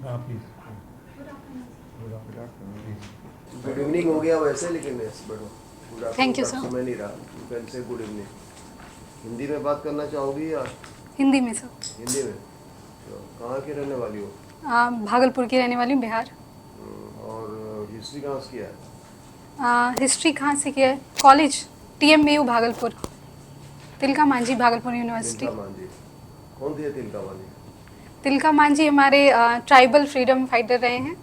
Please. Good evening हो गया वैसे, लेकिन good thank you afternoon sir. समय नहीं रहा, कल से गुड इवनिंग। हिंदी में बात करना चाहोगी या हिंदी में सर। हिंदी में? तो कहाँ की रहने वाली हो? भागलपुर की रहने वाली हूँ, बिहार। और हिस्ट्री कहाँ से किया है? हिस्ट्री कहाँ से किया है? College TMBU Bhagalpur, Tilka Manjhi Bhagalpur university. Tilka Manjhi कौन थे? तिलका मांझी तिलका मांझी हमारे ट्राइबल फ्रीडम फाइटर रहे हैं।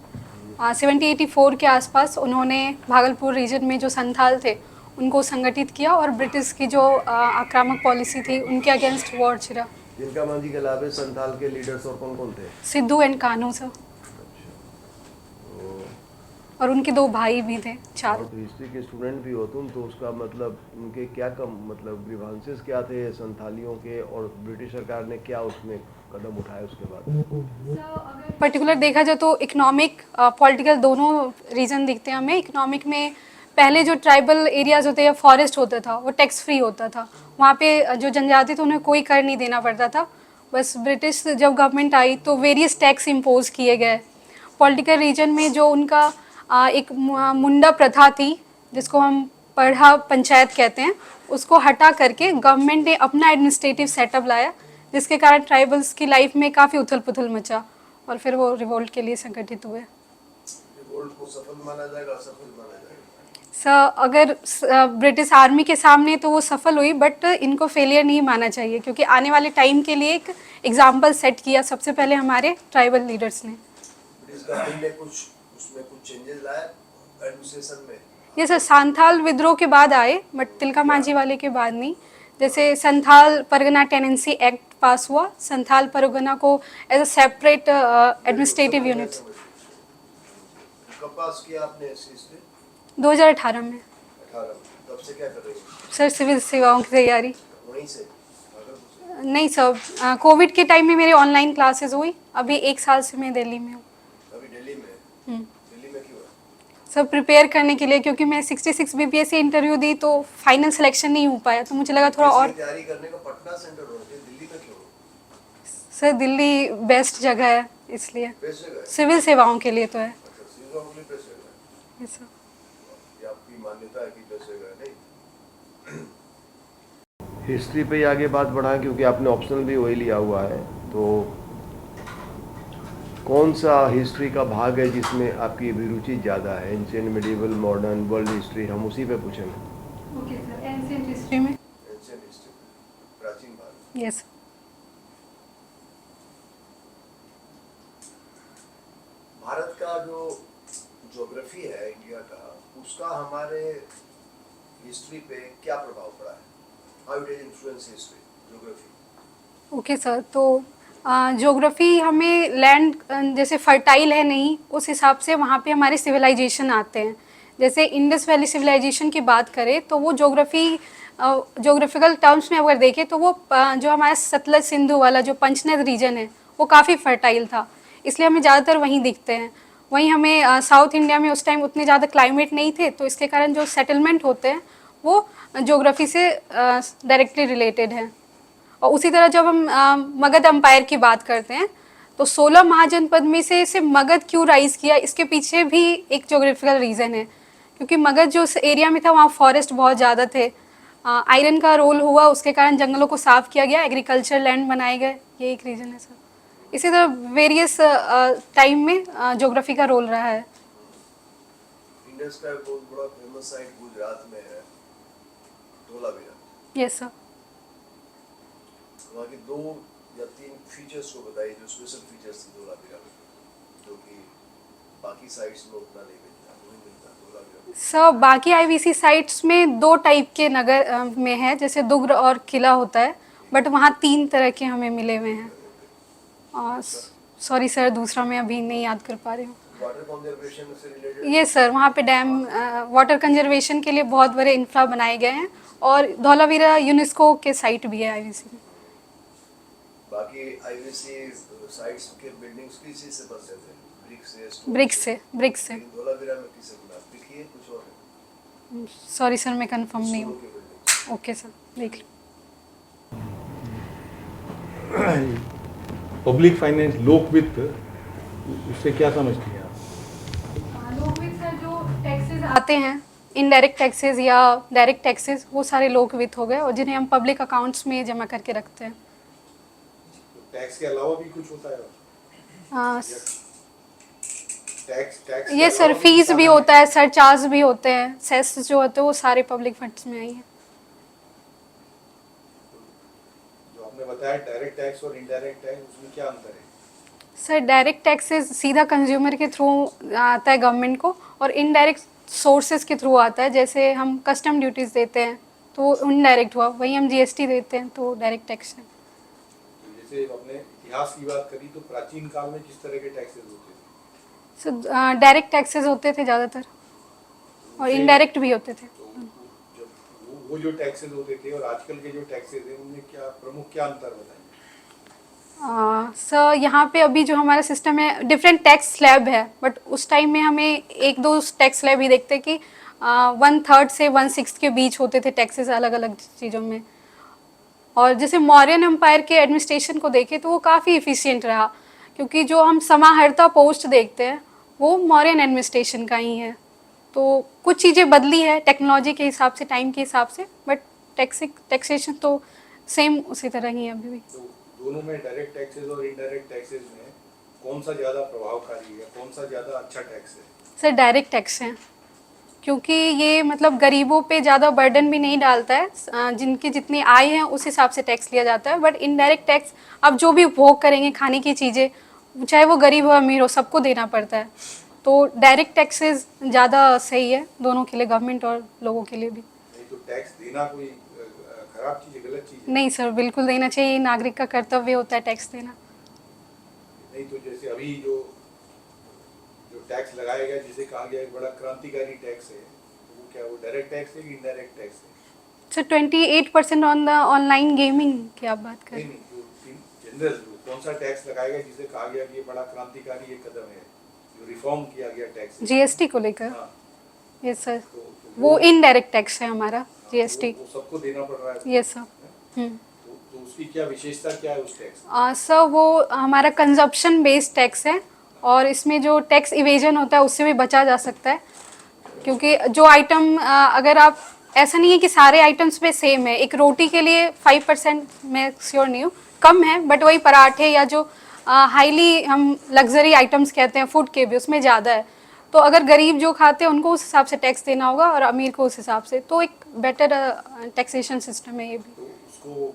1784 के आसपास उन्होंने भागलपुर रीजन में जो संथाल थे उनको संगठित किया और ब्रिटिश की जो आक्रामक पॉलिसी थी उनके अगेंस्ट वॉर छिड़ा। तिलका मांझी के अलावा संथाल के लीडर्स और कौन कौन थे? सिद्धू एंड कान्हू सर, और उनके 2 भाई भी थे, 4। तो हिस्ट्री के स्टूडेंट भी हो तुम, तो उसका मतलब उनके क्या कम मतलब ग्रीवांसेस क्या थे संथालियों के, और ब्रिटिश सरकार ने क्या उसमें कदम उठाए उसके बाद? पर्टिकुलर देखा जाए तो इकोनॉमिक पॉलिटिकल दोनों रीजन दिखते हैं हमें। इकोनॉमिक में पहले जो ट्राइबल एरियाज होते हैं, फॉरेस्ट होता था, वो टैक्स फ्री होता था। वहाँ पे जो जनजाति थे उन्हें कोई कर नहीं देना पड़ता था। बस ब्रिटिश जब गवर्नमेंट आई तो वेरियस टैक्स इम्पोज किए गए। पॉलिटिकल रीजन में जो उनका एक मुंडा प्रथा थी, जिसको हम पढ़ा पंचायत कहते हैं, उसको हटा करके गवर्नमेंट ने अपना एडमिनिस्ट्रेटिव सेटअप लाया, जिसके कारण ट्राइबल्स की लाइफ में काफ़ी उथल पुथल मचा और फिर वो रिवोल्ट के लिए संगठित हुए। रिवोल्ट को सफल माना जाएगा, असफल माना जाएगा? सर अगर ब्रिटिश आर्मी के सामने तो वो सफल हुई, बट इनको फेलियर नहीं माना चाहिए, क्योंकि आने वाले टाइम के लिए एक एग्जाम्पल सेट किया सबसे पहले हमारे ट्राइबल लीडर्स ने। ब्रिटिश गवर्नमेंट ने कुछ चेंजेस लाए एडमिनिस्ट्रेशन में? ये सर संथाल विद्रोह के बाद आए, बट तिलका मांझी वाले के बाद नहीं। जैसे Santhal Pargana tenancy act pass हुआ, संथाल परगना को as a separate administrative unit. कब पास किया आपने हिस्ट्री? 2018 में। 18 तब से क्या कर रही हो? सर सिविल सेवाओं की तैयारी। वहीं से भागलपुर से? नहीं सर, कोविड के टाइम में मेरी ऑनलाइन क्लासेस हुई। अभी 1 साल से मैं दिल्ली में हूँ। अभी दिल्ली में? दिल्ली में क्यों है? सर प्रिपेयर करने के लिए, क्योंकि मैं 66 BPSC इंटरव्यू दी तो फाइनल सिलेक्शन नहीं हो पाया, तो मुझे लगा थोड़ा और। तैयारी करने का पटना सेंटर होना चाहिए, दिल्ली में क्यों? सर दिल्ली बेस्ट जगह है इसलिए। बेस्ट जगह है? सिविल सेवाओं के लिए तो है। अच्छा, सिविल के लिए बेस्ट जगह है। Yes sir. ये आपकी मान्यता है कि बेस्ट जगह है? नहीं। हिस्ट्री पे ही आगे बात बढ़ाएं, क्योंकि आपने ऑप्शनल भी वही लिया हुआ है। तो कौन सा हिस्ट्री का भाग है जिसमें आपकी अभिरुचि ज़्यादा है? Ancient, medieval, modern, world history, हम उसी पे पूछेंगे। ओके सर, एंशिएंट हिस्ट्री में। एंशिएंट हिस्ट्री, प्राचीन भारत। यस। भारत का जो ज्योग्राफी है इंडिया का, उसका हमारे हिस्ट्री पे क्या प्रभाव पड़ा है? How it is influence history, geography? Okay sir, तो ज्योग्राफी हमें लैंड जैसे फर्टाइल है नहीं, उस हिसाब से वहाँ पे हमारे सिविलाइजेशन आते हैं। जैसे इंडस वैली सिविलाइजेशन की बात करें तो वो ज्योग्राफिकल टर्म्स में अगर देखें तो वो जो हमारा सतलज सिंधु वाला जो पंचनद रीजन है वो काफ़ी फर्टाइल था, इसलिए हमें ज़्यादातर वहीं दिखते हैं। वहीं हमें साउथ इंडिया में उस टाइम उतने ज़्यादा क्लाइमेट नहीं थे, तो इसके कारण जो सेटलमेंट होते हैं वो ज्योग्राफी से डायरेक्टली रिलेटेड है। और उसी तरह जब हम मगध एम्पायर की बात करते हैं तो 16 महाजनपद में से मगध क्यों राइज किया, इसके पीछे भी एक ज्योग्राफिकल रीज़न है, क्योंकि मगध जो एरिया में था वहाँ फॉरेस्ट बहुत ज़्यादा थे। आयरन का रोल हुआ, उसके कारण जंगलों को साफ़ किया गया, एग्रीकल्चर लैंड बनाए गए, ये एक रीज़न है सर। इसी तरह वेरियस टाइम में ज्योग्राफी का रोल रहा है। इंडस का बहुत बड़ा फेमस साइट गुजरात में है, धोलावीरा। Yes sir. वहाँ की 2 या 3 फीचर्स को बताइए, जो स्पेशल फीचर्स थे धोलावीरा में, जो कि बाकी साइट्स में उतना नहीं मिलता, नहीं मिलता धोलावीरा। सर बाकी IVC साइट्स में 2 टाइप के नगर में है, जैसे दुर्ग और किला होता है, बट वहाँ 3 तरह के हमें मिले हुए हैं। सॉरी सर, दूसरा मैं अभी नहीं याद कर पा रही हूँ। वाटर कंजर्वेशन से रिलेटेड? ये सर वहाँ पे डैम वाटर कंजर्वेशन के लिए बहुत बड़े इंफ्रा बनाए गए हैं, और धौलावीरा यूनेस्को के साइट भी है IVC में। बाकी IVC साइट्स के बिल्डिंग्स किसी से बनते थे? ब्रिक्स से। धोलावीरा में किससे बना? ब्रिक ही है, कुछ और है? सॉरी सर, मैं कंफर्म नहीं हूँ। ओके सर, देख लो। पब्लिक फाइनेंस लोकवित्त इससे क्या समझती हैं आप? लोक वित्त सर जो टैक्सेस आते हैं, इनडायरेक्ट टैक्सेस या डायरेक्ट टैक्सेस, वो सारे लोक वित्त हो गए और जिन्हें हम पब्लिक अकाउंट्स में जमा करके रखते हैं। टैक्स के अलावा भी कुछ होता है? आ, टैक्स टैक्स ये सर फीस भी होता है, सरचार्ज भी होते हैं, सेस जो होते हैं वो सारे पब्लिक फंड्स में आई हैं। जो आपने बताया डायरेक्ट टैक्स और इनडायरेक्ट टैक्स, उसमें क्या अंतर है? सर डायरेक्ट टैक्सेस सीधा कंज्यूमर के थ्रू आता है गवर्नमेंट को, और इनडायरेक्ट सोर्सेज के थ्रू आता है। जैसे हम कस्टम ड्यूटीज़ देते हैं तो इनडायरेक्ट हुआ, वही हम जीएसटी देते हैं तो डायरेक्ट टैक्स है। तो जैसे आपने इतिहास की बात करी, तो प्राचीन काल में किस तरह के टैक्सेस होते थे? सर डायरेक्ट टैक्सेस होते थे ज़्यादातर और इनडायरेक्ट भी होते थे। तो जब वो जो टैक्सेस होते थे और आजकल के जो टैक्सेस हैं, उनमें क्या प्रमुख क्या अंतर बताएं? सर यहाँ पे अभी जो हमारा सिस्टम है, डिफरेंट टैक्स स्लैब है, बट उस टाइम में हमें एक दो टैक्स स्लैब ही देखते कि 1/3 से 1/6 के बीच होते थे टैक्सेस अलग अलग चीज़ों में। और जैसे मौर्यन एम्पायर के एडमिनिस्ट्रेशन को देखें तो वो काफ़ी इफ़िशियंट रहा, क्योंकि जो हम समाहर्ता पोस्ट देखते हैं वो मौर्यन एडमिनिस्ट्रेशन का ही है। तो कुछ चीज़ें बदली है टेक्नोलॉजी के हिसाब से, टाइम के हिसाब से, बट टैक्सेशन तो सेम उसी तरह ही है अभी भी। तो दोनों में, डायरेक्ट टैक्सेस और इनडायरेक्ट टैक्सेस में, कौन सा ज़्यादा प्रभावकारी है, कौन सा ज़्यादा अच्छा टैक्स है? सर डायरेक्ट टैक्स है, क्योंकि ये मतलब गरीबों पे ज़्यादा बर्डन भी नहीं डालता है। जिनकी जितनी आय है उस हिसाब से टैक्स लिया जाता है। बट इनडायरेक्ट टैक्स अब जो भी उपभोग करेंगे खाने की चीज़ें, चाहे वो गरीब हो अमीर हो, सबको देना पड़ता है। तो डायरेक्ट टैक्सेस ज़्यादा सही है दोनों के लिए, गवर्नमेंट और लोगों के लिए भी। नहीं तो टैक्स देना कोई खराब चीज़ है, गलत चीज़ है? नहीं सर, बिल्कुल देना चाहिए, नागरिक का कर्तव्य होता है टैक्स देना। नहीं तो जैसे अभी जो जो टैक्स लगाया गया, जिसे कहा गया एक बड़ा क्रांतिकारी टैक्स है, तो वो क्या, वो डायरेक्ट टैक्स है कि इनडायरेक्ट टैक्स है? Sir 28% on the online gaming की आप बात करें? नहीं, जो जनरल कौन सा टैक्स लगाया गया जिसे कहा गया कि ये बड़ा क्रांतिकारी एक कदम है, जो रिफॉर्म किया गया टैक्स? जीएसटी को लेकर? हाँ, यस सर, तो वो इनडायरेक्ट टैक्स है हमारा जीएसटी। वो सबको देना पड़ रहा है? Yes sir. तो उसकी क्या विशेषता क्या है उस टैक्स? सर वो हमारा कंजप्शन बेस्ड टैक्स है, और इसमें जो टैक्स इवेजन होता है उससे भी बचा जा सकता है। क्योंकि जो आइटम अगर आप, ऐसा नहीं है कि सारे आइटम्स पे सेम है। एक रोटी के लिए 5%, मैं श्योर नहीं हूँ, कम है, बट वही पराठे या जो हाईली हम लग्जरी आइटम्स कहते हैं फूड के भी, उसमें ज़्यादा है। तो अगर गरीब जो खाते हैं उनको उस हिसाब से टैक्स देना होगा और अमीर को उस हिसाब से। तो एक बेटर टैक्सेशन सिस्टम है ये भी। तो उसको,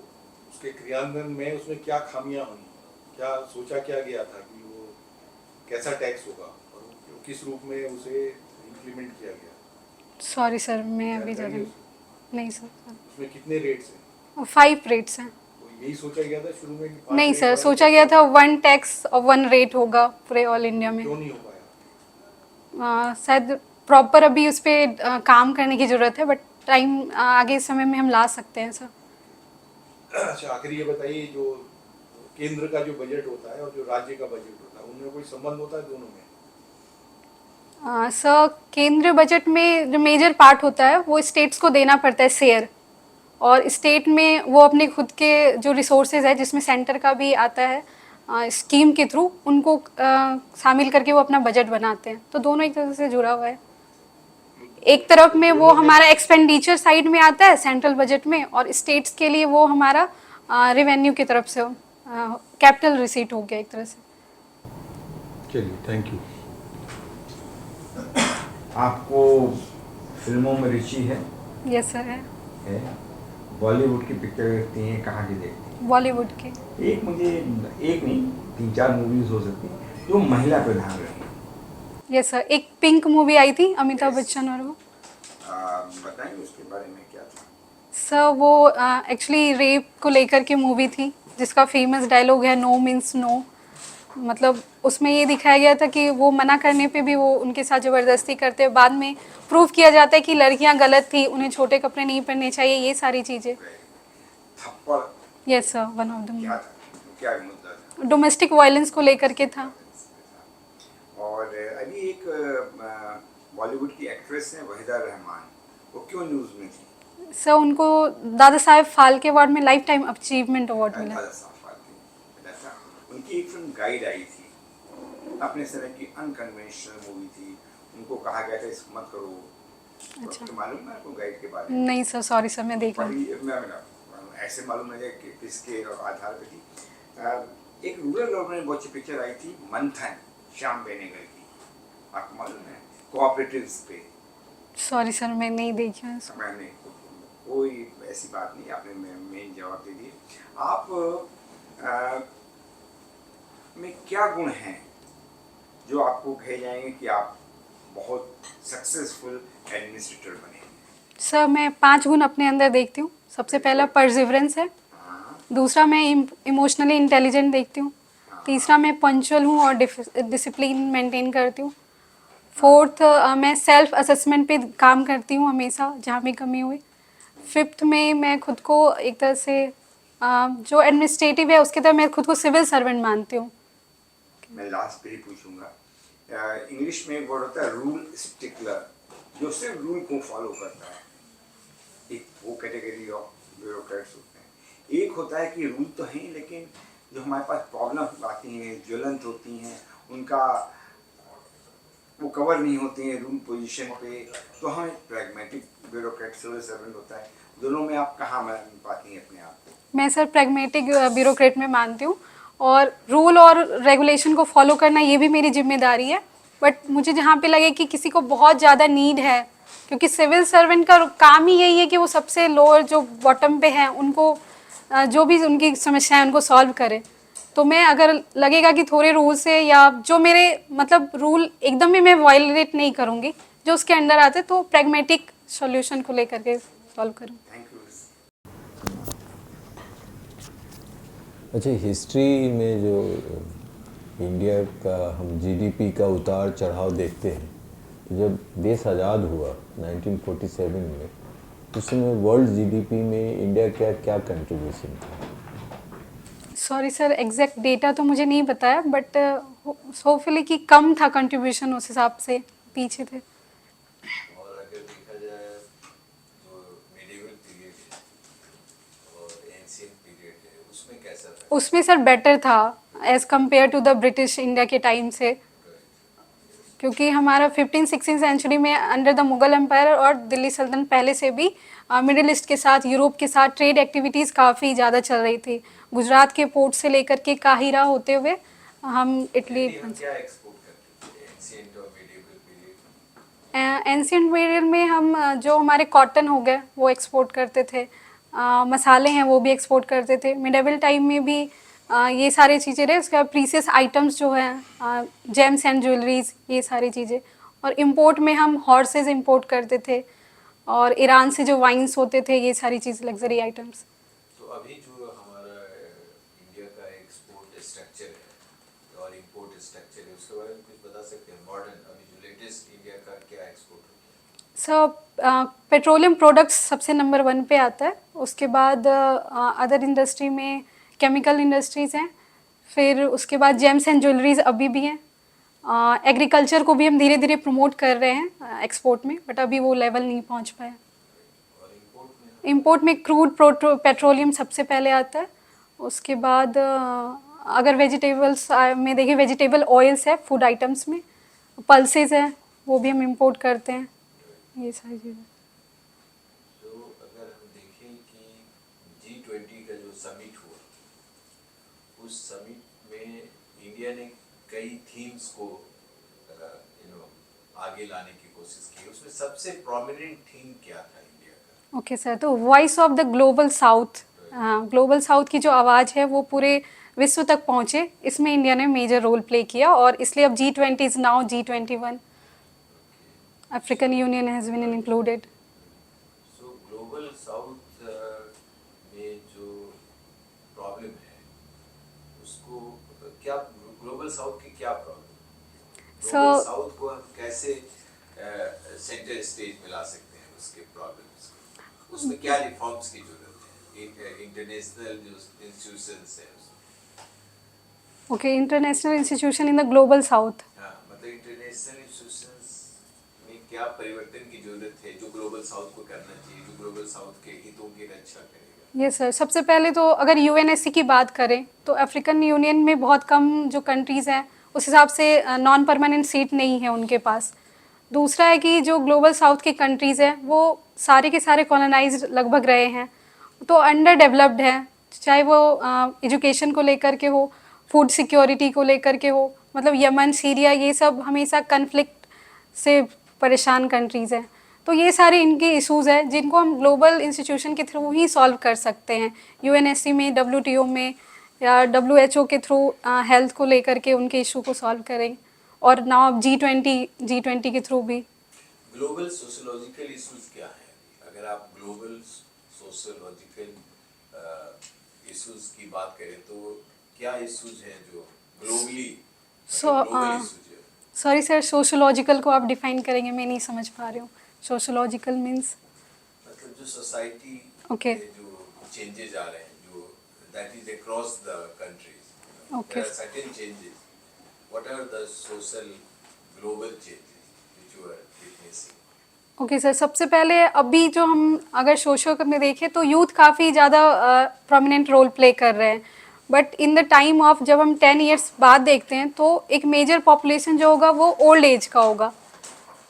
उसके क्रियान्वयन में उसमें क्या खामियां हुई, क्या सोचा क्या गया था कि वो कैसा टैक्स होगा और वो किस रूप में उसे इम्प्लीमेंट किया गया? सॉरी सर, मैं अभी जानकारी है ज़्यादा नहीं सर। उसमें कितने रेट्स हैं? 5 रेट्स हैं। तो यही सोचा गया था शुरू में कि 5 नहीं रेट सर, वाला सोचा गया था 1 टैक्स और 1 रेट होगा पूरे ऑल इंडिया में। क्यों नहीं हो पाया? शायद प्रॉपर अभी उस पर काम करने की ज़रूरत है, बट टाइम आगे समय में हम ला सकते हैं सर। अच्छा, आखिर ये बताइए, जो केंद्र का जो बजट होता है और जो राज्य का बजट होता है, उनमें कोई संबंध होता है दोनों में? सर केंद्रीय बजट में जो मेजर पार्ट होता है वो स्टेट्स को देना पड़ता है शेयर, और स्टेट में वो अपने खुद के जो रिसोर्सेज है, जिसमें सेंटर का भी आता है स्कीम के थ्रू, उनको शामिल करके वो अपना बजट बनाते हैं। तो दोनों एक तरह से जुड़ा हुआ है। एक तरफ में वो हमारा एक्सपेंडिचर साइड में आता है सेंट्रल बजट में, और स्टेट्स के लिए वो हमारा रेवेन्यू की तरफ से कैपिटल रिसीट हो गया एक तरह से। चलिए, थैंक यू। आपको फिल्मों में रुचि है? यस सर, है। बॉलीवुड की पिक्चर देखती हैं, कहाँ की देखती हैं? बॉलीवुड के। एक मुझे, एक नहीं 3-4 मूवीज हो सकती हैं जो महिला प्रधान रही। यस सर, एक पिंक मूवी आई थी अमिताभ बच्चन और वो। बताएंगे उसके बारे में क्या था? सर वो एक्चुअली रेप को लेकर के मूवी थी, जिसका फेमस डायलॉग है नो मीन्स नो। मतलब उसमें ये दिखाया गया था कि वो मना करने पे भी वो उनके साथ ज़बरदस्ती करते हैं। बाद में प्रूव किया जाता है कि लड़कियां गलत थी, उन्हें छोटे कपड़े नहीं पहनने चाहिए, ये सारी चीज़ें। थप्पड़ yes sir, one of the क्या था, क्या मुद्दा था? डोमेस्टिक वायलेंस को लेकर के था। और अभी एक बॉलीवुड की एक्ट्रेस है वहीदा रहमान, वो क्यों न्यूज़ में थी? सर उनको दादा साहेब फाल्के अवार्ड में लाइफ टाइम अचीवमेंट अवार्ड मिला। दादा साहब फाल्के, उनकी एक फिल्म गाइड आई थी, अपने समय की अनकन्वेंशनल मूवी थी, उनको कहा गया था इसको मत करो। अच्छा। तो मालूम है आपको गाइड के बारे में? नहीं सर, सॉरी सर, मैं देख लूँगी। ऐसे मालूम है कि किसके आधार पे थी। एक रूरल ऑर्गेनाइजेशन बहुत अच्छी पिक्चर आई थी मंथन, श्याम बेनेगल की, आपको मालूम है? कोऑपरेटिव्स पे। सॉरी सर, मैं नहीं देखी हूँ इसको। मैंने कोई ऐसी बात नहीं, आपने मेन जवाब दे दिए। आप में क्या गुण हैं जो आपको कहे जाएंगे कि आप बहुत सक्सेसफुल एडमिनिस्ट्रेटर बने? सर मैं 5 गुण अपने अंदर देखती हूँ। सबसे पहला परसिवरेंस है, हाँ, दूसरा मैं इमोशनली इंटेलिजेंट देखती हूँ, तीसरा मैं पंक्चुअल हूँ और डिसिप्लिन मेंटेन करती हूँ, फोर्थ मैं सेल्फ असेसमेंट पे काम करती हूँ हमेशा जहाँ भी कमी हुई, फिफ्थ में मैं खुद को एक तरह से जो एडमिनिस्ट्रेटिव है उसके तरह मैं खुद को सिविल सर्वेंट मानती हूँ। मैं लास्ट पे ही पूछूंगा। इंग्लिश में एक वर्ड होता है रूल स्टिकलर, जो सिर्फ रूल को फॉलो करता है। एक वो कैटेगरी ऑफ ब्यूरोक्रेट्स होते हैं। एक होता है कि रूल तो हैं लेकिन जो हमारे पास प्रॉब्लम आती हैं, ज्वलंत होती हैं, उनका वो कवर नहीं होते हैं रूल पोजीशन पे, तो हमें प्रैग्मेटिक ब्यूरोक्रेट सिविल सर्वेंट होता है। दोनों में आप कहाँ पाती हैं अपने आप को? मैं सर प्रैग्मेटिक ब्यूरोक्रेट में मानती हूँ, और रूल और रेगुलेशन को फॉलो करना ये भी मेरी जिम्मेदारी है, बट मुझे जहाँ पे लगे कि किसी को बहुत ज़्यादा नीड है, क्योंकि सिविल सर्वेंट का काम ही यही है कि वो सबसे लोअर जो बॉटम पे हैं उनको जो भी उनकी समस्या है उनको सॉल्व करे। तो मैं अगर लगेगा कि थोड़े रूल से या जो मेरे मतलब रूल एकदम भी मैं वायलेट नहीं करूँगी, जो उसके अंडर आते तो प्रैग्मेटिक सॉल्यूशन को लेकर के सॉल्व करूँ। Thank you. अच्छा, हिस्ट्री में जो इंडिया का हम जीडीपी का उतार चढ़ाव देखते हैं, तो जब देश आज़ाद हुआ 1947 में, उस समय वर्ल्ड जीडीपी में इंडिया का क्या कंट्रीब्यूशन था? सॉरी सर, एग्जैक्ट डेटा तो मुझे नहीं पता है, बट होपफुली कि कम था कंट्रीब्यूशन, उस हिसाब से पीछे थे। और अगर देखा जाए जो मिडिवल पीरियड है और एंशिएंट पीरियड है, उसमें कैसा था? उसमें सर बेटर था as compared to the British India के टाइम से, क्योंकि हमारा 15-16 सेंचुरी में अंडर द मुगल एम्पायर और दिल्ली सल्तनत पहले से भी मिडिल ईस्ट के साथ, यूरोप के साथ ट्रेड एक्टिविटीज़ काफ़ी ज़्यादा चल रही थी। गुजरात के पोर्ट से लेकर के काहिरा होते हुए हम इटली। हम क्या एक्सपोर्ट करते थे एंशिएंट और मिडिवल पीरियड? एंशिएंट पीरियड में हम जो हमारे कॉटन हो गए वो एक्सपोर्ट करते थे, मसाले हैं वो भी एक्सपोर्ट करते थे। मिडिवल टाइम में भी ये सारी चीज़ें रहे। उसके बाद प्रीसियस आइटम्स जो हैं, जेम्स एंड ज्वेलरीज, ये सारी चीज़ें। और इंपोर्ट में हम हॉर्सेस इंपोर्ट करते थे, और ईरान से जो वाइन्स होते थे, ये सारी चीज़ लग्जरी आइटम्स। तो अभी जो हमारा इंडिया का एक्सपोर्ट स्ट्रक्चर है और इंपोर्ट स्ट्रक्चर है, उसके बारे में कुछ बता सकते हैं? मॉडर्न अभी जो लेटेस्ट इंडिया का क्या एक्सपोर्ट होता है? सो पेट्रोलियम प्रोडक्ट्स सबसे नंबर 1 पे आता है। उसके बाद अदर इंडस्ट्री में केमिकल इंडस्ट्रीज़ हैं, फिर उसके बाद जेम्स एंड ज्वेलरीज अभी भी हैं। एग्रीकल्चर को भी हम धीरे धीरे प्रमोट कर रहे हैं एक्सपोर्ट में, बट अभी वो लेवल नहीं पहुंच पाया। और इंपोर्ट में इंपोर्ट में क्रूड पेट्रोलियम सबसे पहले आता है। उसके बाद अगर वेजिटेबल्स में देखिए, वेजिटेबल ऑयल्स है, फूड आइटम्स में पल्सेस है, वो भी हम इंपोर्ट करते हैं, ये सारी चीज़ें। तो अगर हम देखें कि G20 का जो समिट हुआ, उस समिट में इंडिया ने कई थीम्स को आगे लाने की कोशिश की। उसमें सबसे प्रोमिनेंट थीम क्या था इंडिया का? ओके सर, तो voice of the global south, global south की जो आवाज़ है वो पूरे विश्व तक पहुँचे, इसमें इंडिया ने मेजर रोल प्ले किया, और इसलिए अब G20 is now G21। African Union has been included. So global south में जो प्रॉब्लम है, उसको क्या, ग्लोबल साउथ की क्या प्रॉब्लम? ग्लोबल साउथ को हम कैसे सेंटर स्टेज में ला सकते हैं उसके प्रॉब्लम्स को? उसमें क्या रिफॉर्म्स की जरूरत है? इंटरनेशनल जो इंस्टीट्यूशंस है उसमें। Okay, international institution in the global south. हाँ, मतलब इंटरनेशनल इंस्टीट्यूशंस में क्या परिवर्तन की जरूरत है जो ग्लोबल साउथ को करना चाहिए, जो ग्लोबल साउथ के हितों की रक्षा करेगा? यस सर, सबसे पहले तो अगर यूएनएससी की बात करें तो अफ्रीकन यूनियन में बहुत कम जो कंट्रीज़ हैं उस हिसाब से नॉन परमानेंट सीट नहीं है उनके पास। दूसरा है कि जो ग्लोबल साउथ के कंट्रीज़ हैं वो सारे के सारे कॉलोनाइज लगभग रहे हैं, तो अंडर डेवलप्ड हैं, चाहे वो एजुकेशन को लेकर के हो, फूड सिक्योरिटी को लेकर के हो। मतलब यमन, सीरिया, ये सब हमेशा कन्फ्लिक्ट से परेशान कंट्रीज़ हैं। तो ये सारे इनके इश्यूज़ हैं जिनको हम ग्लोबल इंस्टीट्यूशन के थ्रू ही सॉल्व कर सकते हैं, यूएनएससी में, WTO में या WHO के थ्रू हेल्थ को लेकर के उनके इशू को सॉल्व करें, और नाउ अब G20 के थ्रू भी। ग्लोबल सोशियोलॉजिकल इश्यूज क्या हैं? अगर आप ग्लोबल सोशियोलॉजिकल इश्यूज की बात करें तो क्या इश्यूज हैं जो ग्लोबली ग्लोबल इश्यूज है? सॉरी सर, सोशोलॉजिकल को आप डिफाइन करेंगे, मैं नहीं समझ पा रही हूँ। सोशोलॉजिकल मीन्स मतलब जो सोसाइटी Okay. में जो चेंजेस आ रहे हैं, जो that is across the countries, Okay. There are certain changes, what are the social global changes which you are witnessing? Okay sir, सबसे पहले अभी जो हम अगर सोशल में देखें तो यूथ काफ़ी ज़्यादा प्रोमिनेंट रोल प्ले कर रहे हैं, but in the time of जब हम 10 इयर्स बाद देखते हैं तो एक मेजर पॉपुलेशन जो होगा वो ओल्ड एज का होगा,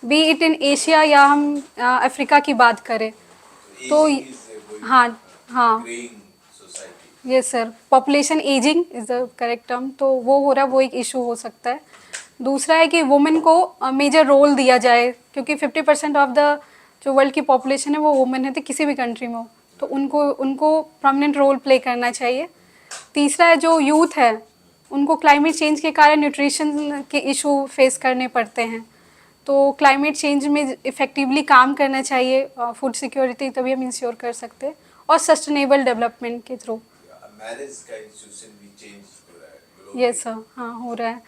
बी इट इन एशिया या हम अफ्रीका की बात करें तो हाँ yes sir, population ageing is the correct term, तो वो हो रहा है, वो एक इशू हो सकता है। दूसरा है कि वुमेन को मेजर रोल दिया जाए, क्योंकि 50% ऑफ द जो वर्ल्ड की पॉपुलेशन है वो वुमेन है, तो किसी भी कंट्री में हो तो उनको प्रोमिनेंट रोल प्ले करना चाहिए। तीसरा है जो यूथ है उनको क्लाइमेट चेंज के कारण न्यूट्रिशन के इशू फेस करने पड़ते हैं, तो क्लाइमेट चेंज में इफ़ेक्टिवली काम करना चाहिए, फूड सिक्योरिटी तभी हम इंश्योर कर सकते हैं, और सस्टेनेबल डेवलपमेंट के थ्रू। मैरिज का इंस्टीट्यूशन भी चेंज हो रहा है ग्लोबली। यस सर, हाँ हो रहा है।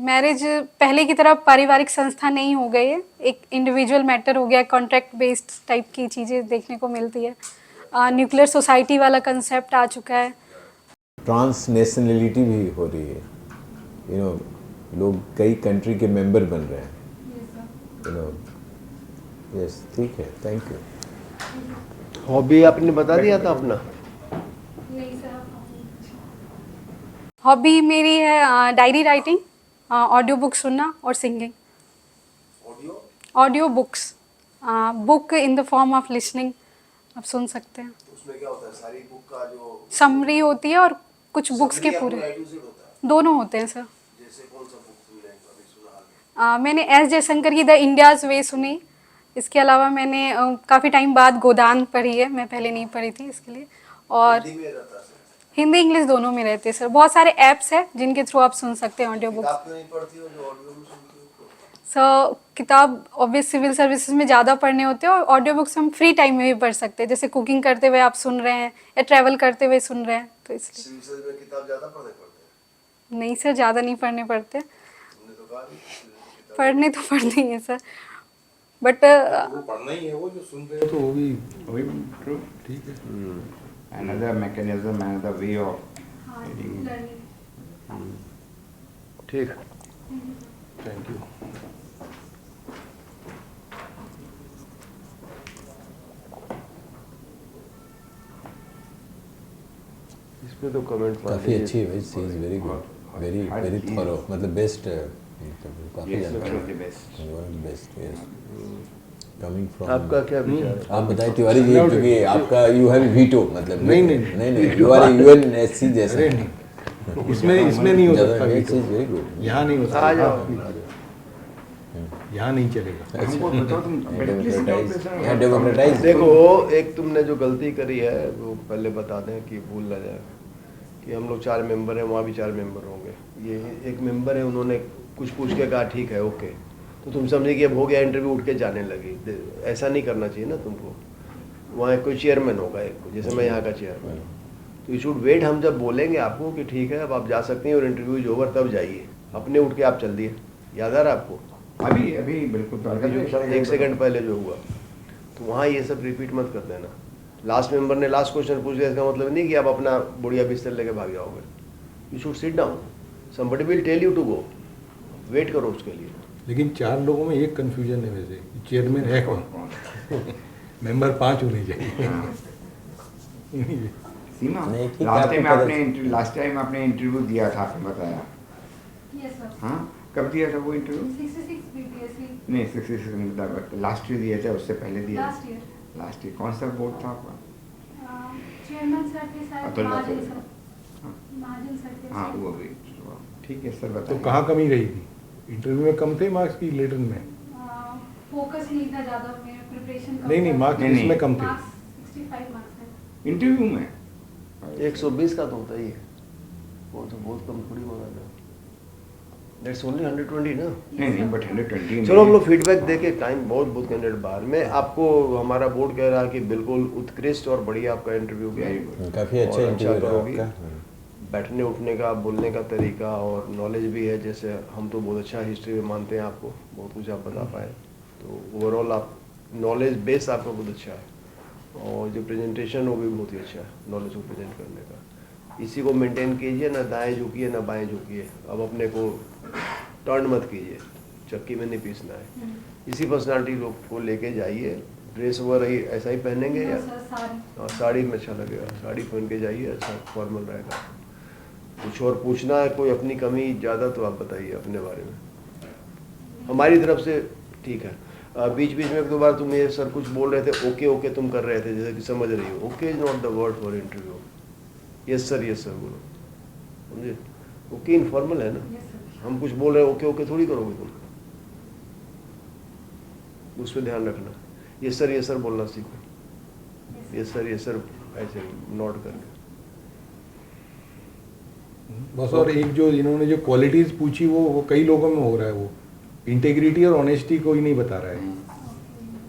मैरिज पहले की तरह पारिवारिक संस्था नहीं हो गई है, एक इंडिविजुअल मैटर हो गया, कॉन्ट्रैक्ट बेस्ड टाइप की चीज़ें देखने को मिलती है। न्यूक्लियर सोसाइटी वाला कंसेप्ट आ चुका है। ट्रांस नेशनलिटी भी हो रही है, यू नो, लोग कई कंट्री के मेंबर बन रहे हैं, यू नो। यस, ठीक है, थैंक यू। हॉबी आपने बता दिया था अपना? हॉबी मेरी है डायरी राइटिंग, ऑडियो बुक सुनना और singing. Audio books, book in the form of listening, आप सुन सकते हैं। उसमें क्या होता है? सारी बुक का जो समरी होती है और कुछ बुक्स के पूरे दोनों होते हैं सर। जैसे कौन सा बुक तुमने अभी सुना हाल में? मैंने एस जयशंकर की द इंडियाज़ वे सुनी। इसके अलावा मैंने काफ़ी टाइम बाद गोदान पढ़ी है, मैं पहले नहीं पढ़ी थी इसके लिए। और हिंदी में रहता है सर? हिंदी इंग्लिश दोनों में रहते हैं सर। बहुत सारे ऐप्स हैं जिनके थ्रू आप सुन सकते हैं ऑडियो बुक्स। किताब क्यों नहीं पढ़ती हो जो ऑडियो में सुनती हो? सर किताब ऑब्वियस सिविल सर्विसेज में ज़्यादा पढ़ने होते हैं, और ऑडियो बुक्स हम फ्री टाइम में भी पढ़ सकते हैं, जैसे कुकिंग करते हुए आप सुन रहे हैं या ट्रैवल करते हुए सुन रहे हैं, तो इसलिए। सिविल सर्विस में किताब ज़्यादा पढ़ने पड़ते हैं? नहीं सर, ज़्यादा नहीं पढ़ने पड़ते, तुमने तो कहा नहीं, किताब पढ़ने तो पढ़ते ही हैं सर, बट वो पढ़ना ही है, वो जो सुन रहे हो तो वो भी ट्रू। ठीक है। Another mechanism, another way of ठीक। Thank you. इसमें तो कमेंट काफ़ी अच्छी है, she is very good, very very thorough, मतलब बेस्ट, काफ़ी जानकारी, best. Best, yes, coming from. आपका क्या विचार है? आप बताइए तिवारी जी, क्योंकि आपका यू हैव वीटो, मतलब नहीं, यू आर यूएनएससी जैसा। अरे नहीं, इसमें नहीं हो सकता she veto। Is very good. यहाँ नहीं हो आ जाओ। सकता, यहाँ नहीं चलेगा। हमको बताओ तुम यहाँ डेमोक्रेटाइज। देखो, एक तुमने जो गलती करी है वो पहले बता दें कि भूल ना जाए, कि हम लोग 4 मेंबर हैं, वहाँ भी 4 मेंबर होंगे। ये एक मेंबर है, उन्होंने कुछ पूछ के कहा ठीक है ओके, तो तुम समझे कि अब हो गया इंटरव्यू, उठ के जाने लगी। ऐसा नहीं करना चाहिए ना तुमको। वहाँ कोई चेयरमैन होगा एक, जैसे मैं यहाँ का चेयरमैन हूँ, तो यू शुड वेट। हम जब बोलेंगे आपको कि ठीक है अब आप जा सकते हैं और इंटरव्यू इज ओवर, तब जाइए। अपने उठ के आप चल दिए, याद आ रहा है आपको? अभी बिल्कुल 1 सेकंड पहले जो हुआ, तो वहाँ ये सब रिपीट मत कर देना। लास्ट मेंबर ने लास्ट क्वेश्चन पूछ लिया, इसका मतलब नहीं कि आप अपना बुढ़िया बिस्तर लेके भाग जाओगे। You should sit down, somebody will tell you to go, wait करो उसके लिए। लेकिन 4 लोगों में एक कंफ्यूजन है वैसे, चेयरमैन है कौन? मेंबर 5 होने चाहिए। सीमा, नहीं, ठीक है, लास्ट आपको टाइम पता आपने इंटरव्यू दिया था, आपने बताया यस सर हाँ, कब दिया था वो इंटरव्यू? 66 बीपीएससी नहीं, 66 मतलब लास्ट ईयर दिया था, उससे पहले दिया? लास्ट ईयर लास्ट ईयर कौन सा बोर्ड था आपका? चेयरमैन सर के साथ अतुल महाजन अतुल। सर हाँ। महाजन सर के हाँ साथ वो भी। ठीक है सर, तो बताइए। कहाँ कमी रही थी? इंटरव्यू में कम थे मार्क्स की लेटर में? फोकस नहीं था ज़्यादा मेरा प्रिपरेशन नहीं मार्क्स नहीं, इसमें कम थे। मार्क्स 65 मार्क्स है इंटरव्यू में 120 का तो होता ही है, वो तो बहुत कम थोड़ी होगा ना, दैट्स ओनली 120 ना। नहीं बट 120 चलो हम लोग फीडबैक देके, टाइम बहुत कैंडिडेट बाहर में, आपको हमारा बोर्ड कह रहा है कि बिल्कुल उत्कृष्ट और बढ़िया आपका इंटरव्यू गया, काफ़ी अच्छा और इंटरव्यू रहा करोगी। आपका। बैठने उठने का, बोलने का तरीका और नॉलेज भी है, जैसे हम तो बहुत अच्छा हिस्ट्री में मानते हैं आपको, बहुत कुछ आप बता पाए, तो ओवरऑल आप नॉलेज बेस आपका बहुत अच्छा है, और जो प्रेजेंटेशन वो भी बहुत ही अच्छा है, नॉलेज को प्रेजेंट करने का। इसी को मेंटेन कीजिए, ना दाएं झुकिए ना बाएं झुकिए, अब अपने को टर्न मत कीजिए, चक्की में नहीं पीसना है। इसी पर्सनालिटी लोग को लेके जाइए, ड्रेस वगैरह ऐसा ही पहनेंगे या सारी साड़ी में अच्छा लगेगा, साड़ी पहन के जाइए, अच्छा फॉर्मल रहेगा। कुछ और पूछना है, कोई अपनी कमी ज़्यादा तो आप बताइए अपने बारे में, हमारी तरफ से ठीक है। बीच बीच में एक दो बार तुम ये सर कुछ बोल रहे थे, ओके ओके तुम कर रहे थे, जैसे कि समझ रही हो, okay is not the word for interview, yes sir बोलो, समझे? ओके इनफॉर्मल है ना, यस सर हम कुछ बोल रहे हैं ओके ओके थोड़ी करोगे तुम, उस पर ध्यान रखना। यस सर बोलना सीखो, यस सर ऐसे नोट करके। बस, और एक जो इन्होंने जो क्वालिटीज़ पूछी वो कई लोगों में हो रहा है, वो इंटेग्रिटी और ऑनेस्टी कोई नहीं बता रहा है।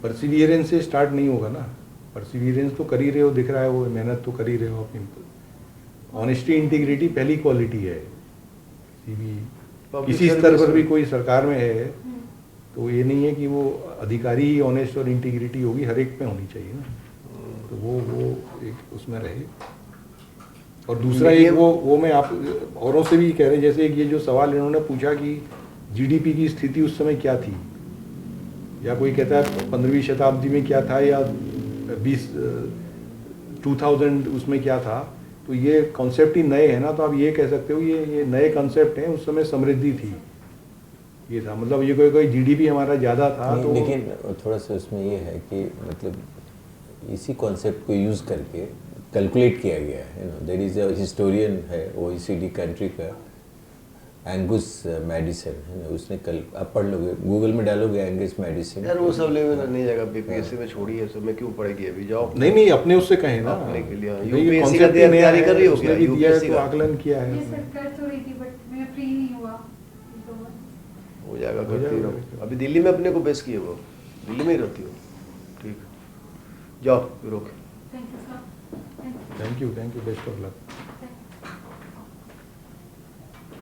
परसिवियरेंस से स्टार्ट नहीं होगा ना, परसिवियरेंस तो कर ही रहे हो, दिख रहा है, वो मेहनत तो कर ही रहे हो आप। ऑनेस्टी इंटीग्रिटी पहली क्वालिटी है। किसी स्तर पर भी कोई सरकार में है तो ये नहीं है कि वो अधिकारी ही ऑनेस्ट और इंटीग्रिटी होगी, हर एक पे होनी चाहिए ना, तो वो एक उसमें रहे। और दूसरा एक वो मैं आप औरों से भी कह रहे, जैसे एक ये जो सवाल इन्होंने पूछा कि जीडीपी की स्थिति उस समय क्या थी, या कोई कहता है 15वीं शताब्दी में क्या था, या 2000 उसमें क्या था, तो ये कॉन्सेप्ट ही नए हैं ना, तो आप ये कह सकते हो ये नए कॉन्सेप्ट हैं। उस समय समृद्धि थी, ये था, मतलब ये कोई जीडीपी हमारा ज़्यादा था तो। लेकिन थोड़ा सा उसमें ये है कि मतलब इसी कॉन्सेप्ट को यूज़ करके कैलकुलेट किया गया है ना। देयर इज़ अ हिस्टोरियन है OECD कंट्री का, एंगस मैडिसन है ना, उसने कल आप पढ़ लोगे, गूगल में डालोगे एंगस मैडिसन। यार वो सब लेवल नहीं जाएगा, बीपीएससी में छोड़िए सब, में क्यों पढ़ेगी अभी, जाओ नहीं अपने उससे कहें ना, अपने के लिए। भाई ये यूपीएससी का concept ही नया तैयारी कर रही हो उसने क्या? भी दिया है यूपीएससी तो का आकलन किया है ये उसने। सर कर तो रही थी बट मैं फ्री नहीं हुआ हो जाएगा, हो करती जाएगा। रहो। अभी दिल्ली में अपने को बेस किए हो, दिल्ली में ही रहती हो, ठीक, जाओ फिर okay. Thank you sir thank you best of luck.